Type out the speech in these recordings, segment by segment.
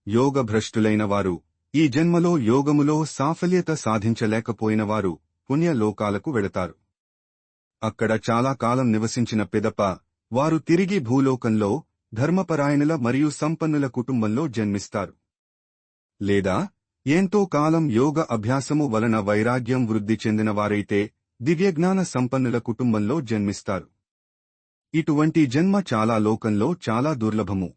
యోగభ్రష్టులైన వారు, ఈ జన్మలో యోగములో సాఫల్యత సాధించలేకపోయినవారు పుణ్యలోకాలకు వెళతారు. అక్కడ చాలా కాలం నివసించిన పిదప వారు తిరిగి భూలోకంలో ధర్మపరాయణుల మరియు సంపన్నుల కుటుంబంలో జన్మిస్తారు. లేదా ఎంతో కాలం యోగ అభ్యాసము వలన వైరాగ్యం వృద్ధి చెందినవారైతే దివ్యజ్ఞాన సంపన్నుల కుటుంబంలో జన్మిస్తారు. ఇటువంటి జన్మ చాలా లోకంలో చాలా దుర్లభము.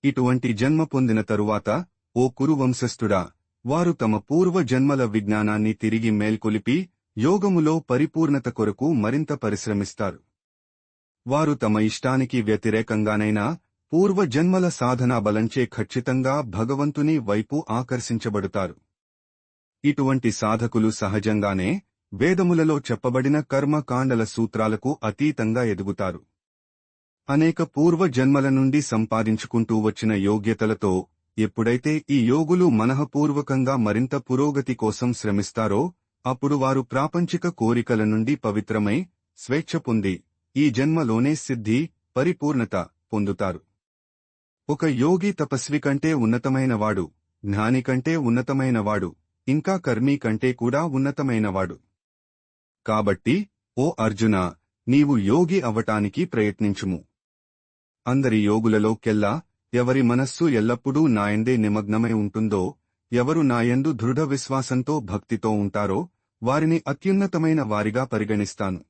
ఇటువంటి జన్మ పొందిన తరువాత, ఓ కురువంశస్థుడా, వారు తమ పూర్వ జన్మల విజ్ఞానాన్ని తిరిగి మేల్కొలిపి యోగములో పరిపూర్ణత కొరకు మరింత పరిశ్రమిస్తారు. వారు తమ ఇష్టానికి వ్యతిరేకంగానైనా పూర్వ జన్మల సాధనా బలంచే ఖచ్చితంగా భగవంతుని వైపు ఆకర్షించబడుతారు. ఇటువంటి సాధకులు సహజంగానే వేదములలో చెప్పబడిన కర్మకాండల సూత్రాలకు అతీతంగా ఎదుగుతారు. అనేక పూర్వ జన్మల నుండి సంపాదించుకుంటూ వచ్చిన యోగ్యతలతో ఎప్పుడైతే ఈ యోగులు మనఃపూర్వకంగా మరింత పురోగతి కోసం శ్రమిస్తారో, అప్పుడు వారు ప్రాపంచిక కోరికల నుండి పవిత్రమై స్వేచ్ఛ పొంది ఈ జన్మలోనే సిద్ధి, పరిపూర్ణత పొందుతారు. ఒక యోగి తపస్వి కంటే ఉన్నతమైనవాడు, జ్ఞాని కంటే ఉన్నతమైనవాడు, ఇంకా కర్మీ కంటే కూడా ఉన్నతమైనవాడు. కాబట్టి ఓ అర్జునా, నీవు యోగి అవటానికి ప్రయత్నించుము. అందరి యోగులలో కెల్లా ఎవరి మనస్సు ఎల్లప్పుడూ నాయందే నిమగ్నమై ఉంటుందో, ఎవరు నాయందు దృఢ విశ్వాసంతో భక్తితో ఉంటారో వారిని అత్యున్నతమైన వారిగా పరిగణిస్తాను.